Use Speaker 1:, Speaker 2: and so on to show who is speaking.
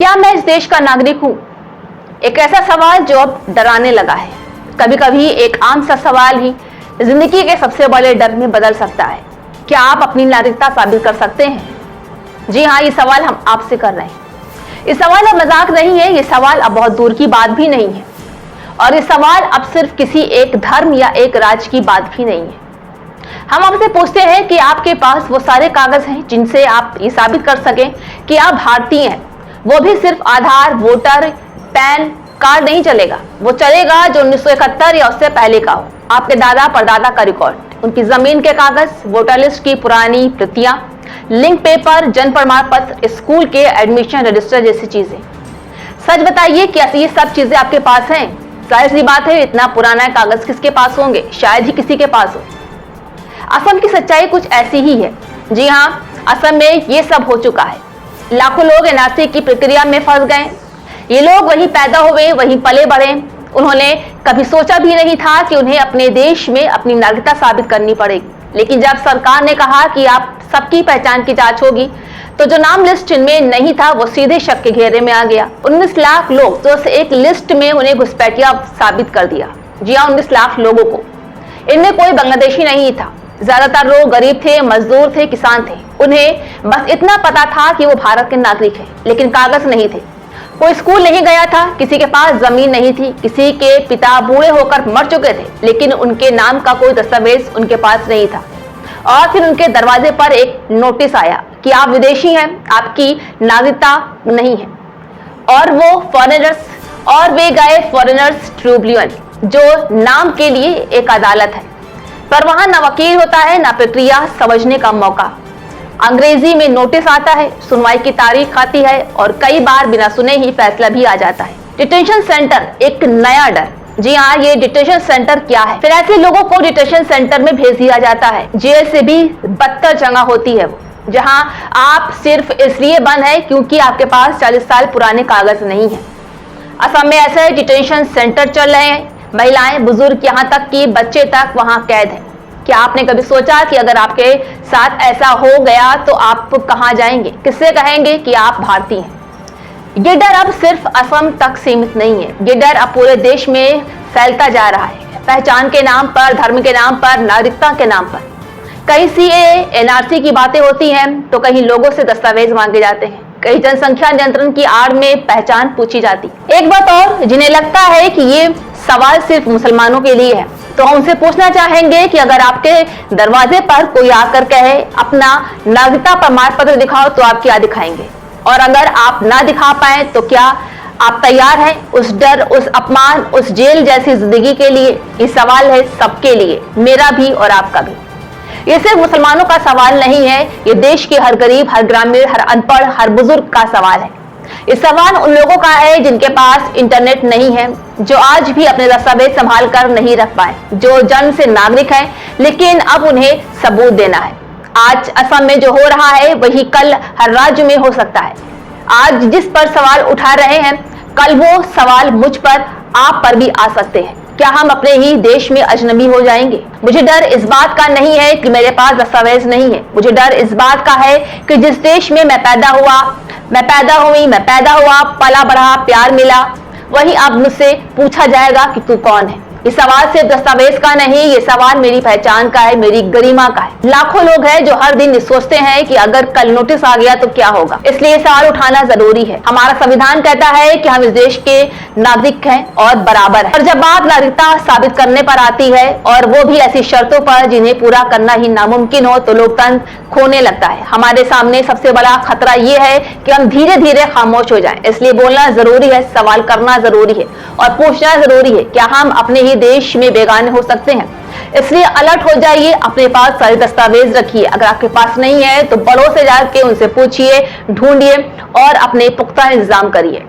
Speaker 1: क्या मैं इस देश का नागरिक हूं? एक ऐसा सवाल जो अब डराने लगा है। कभी कभी एक आम सा सवाल ही जिंदगी के सबसे बड़े डर में बदल सकता है। क्या आप अपनी नागरिकता साबित कर सकते हैं? जी हाँ, ये सवाल हम आपसे कर रहे हैं। ये सवाल अब मजाक नहीं है, ये सवाल अब बहुत दूर की बात भी नहीं है, और ये सवाल अब सिर्फ किसी एक धर्म या एक राज्य की बात भी नहीं है। हम आपसे पूछते हैं कि आपके पास वो सारे कागज हैं जिनसे आप ये साबित कर सकें कि आप भारतीय हैं। वो भी सिर्फ आधार, वोटर, पैन कार्ड नहीं चलेगा, वो चलेगा जो 1971 या उससे पहले का हो। आपके दादा परदादा का रिकॉर्ड, उनकी जमीन के कागज, वोटर लिस्ट की पुरानी प्रतियां, लिंक पेपर, जन्म प्रमाण पत्र, स्कूल के एडमिशन रजिस्टर जैसी चीजें। सच बताइए, क्या ये सब चीजें आपके पास हैं? जाहिर सी बात है, इतना पुराना कागज किसके पास होंगे? शायद ही किसी के पास हो। असम की सच्चाई कुछ ऐसी ही है। जी हाँ, असम में ये सब हो चुका है। लाखों लोग एनआरसी की प्रक्रिया में फंस गए। ये लोग वहीं पैदा हुए, वहीं पले बढ़े। उन्होंने कभी सोचा भी नहीं था कि उन्हें अपने देश में अपनी नागरिकता साबित करनी पड़ेगी। लेकिन जब सरकार ने कहा कि आप सबकी पहचान की जांच होगी, तो जो नाम लिस्ट में नहीं था वो सीधे शक के घेरे में आ गया। 19 लाख लोग जो एक लिस्ट में उन्हें घुसपैठिया साबित कर दिया। जी हाँ, 19 लाख लोगों को। इनमें कोई बांग्लादेशी नहीं था। ज्यादातर लोग गरीब थे, मजदूर थे, किसान थे। उन्हें बस इतना पता था कि वो भारत के नागरिक हैं, लेकिन कागज नहीं थे। कोई स्कूल नहीं गया था, किसी के पास जमीन नहीं थी, किसी के पिता बूढ़े होकर मर चुके थे, लेकिन उनके नाम का कोई दस्तावेज उनके पास नहीं था। और फिर उनके दरवाजे पर एक नोटिस आया कि आप विदेशी हैं, आपकी नागरिकता नहीं है। और वो फॉरेनर्स, और वे गए फॉरेनर्स ट्रिब्यूनल, जो नाम के लिए एक अदालत है, पर वहां ना वकील होता है, ना प्रक्रिया समझने का मौका। अंग्रेजी में नोटिस आता है, सुनवाई की तारीख आती है, और कई बार बिना सुने ही फैसला भी आ जाता है। डिटेंशन सेंटर, एक नया डर। जी हाँ, ये डिटेंशन सेंटर क्या है? फिर ऐसे लोगों को डिटेंशन सेंटर में भेज दिया जाता है। जेल से भी बदतर जगह होती है वो, जहां आप सिर्फ इसलिए बंद है क्योंकि आपके पास 40 साल पुराने कागज नहीं है। असम में ऐसे डिटेंशन सेंटर चल रहे हैं। महिलाएं, बुजुर्ग, यहाँ तक कि बच्चे तक वहां कैद है। क्या आपने कभी सोचा कि अगर आपके साथ ऐसा हो गया तो आप कहां जाएंगे? किससे कहेंगे कि आप भारतीय हैं? ये डर अब सिर्फ असम तक सीमित नहीं है, ये डर अब पूरे देश में फैलता जा रहा है। पहचान के नाम पर, धर्म के नाम पर, नागरिकता के नाम पर। कहीं सीएए, एनआरसी की बातें होती हैं, तो कहीं लोगों से दस्तावेज मांगे जाते हैं, कहीं जनसंख्या नियंत्रण की आड़ में पहचान पूछी जाती। एक बात और, जिन्हें लगता है कि ये सवाल सिर्फ मुसलमानों के लिए है, तो हम उनसे पूछना चाहेंगे कि अगर आपके दरवाजे पर कोई आकर कहे अपना नागरिकता प्रमाण पत्र दिखाओ, तो आप क्या दिखाएंगे? और अगर आप ना दिखा पाए तो क्या आप तैयार हैं उस डर, उस अपमान, उस जेल जैसी जिंदगी के लिए? ये सवाल है सबके लिए, मेरा भी और आपका भी। ये सिर्फ मुसलमानों का सवाल नहीं है, ये देश के हर गरीब, हर ग्रामीण, हर अनपढ़, हर बुजुर्ग का सवाल है। ये सवाल उन लोगों का है जिनके पास इंटरनेट नहीं है, जो आज भी अपने दस्तावेज संभाल कर नहीं रख पाए, जो जन्म से नागरिक हैं, लेकिन अब उन्हें सबूत देना है। आज असम में जो हो रहा है वही कल हर राज्य में हो सकता है। आज जिस पर सवाल उठा रहे हैं, कल वो सवाल मुझ पर, आप पर भी आ सकते हैं। क्या हम अपने ही देश में अजनबी हो जाएंगे? मुझे डर इस बात का नहीं है कि मेरे पास दस्तावेज नहीं है, मुझे डर इस बात का है कि जिस देश में मैं पैदा हुआ, पला बढ़ा, प्यार मिला, वही अब मुझसे पूछा जाएगा कि तू कौन है। ये सवाल सिर्फ दस्तावेज का नहीं, ये सवाल मेरी पहचान का है, मेरी गरिमा का है। लाखों लोग हैं जो हर दिन सोचते हैं कि अगर कल नोटिस आ गया तो क्या होगा। इसलिए सवाल उठाना जरूरी है। हमारा संविधान कहता है कि हम इस देश के नागरिक हैं और बराबर हैं। और जब बात नागरिकता साबित करने पर आती है, और वो भी ऐसी शर्तों पर जिन्हें पूरा करना ही नामुमकिन हो, तो लोकतंत्र खोने लगता है। हमारे सामने सबसे बड़ा खतरा ये है कि हम धीरे धीरे खामोश हो जाएं। इसलिए बोलना जरूरी है, सवाल करना जरूरी है, और पूछना जरूरी है। क्या हम अपने ही देश में बेगाने हो सकते हैं? इसलिए अलर्ट हो जाइए, अपने पास सारे दस्तावेज रखिए। अगर आपके पास नहीं है तो बड़ों से जाके उनसे पूछिए, ढूंढिए और अपने पुख्ता इंतजाम करिए।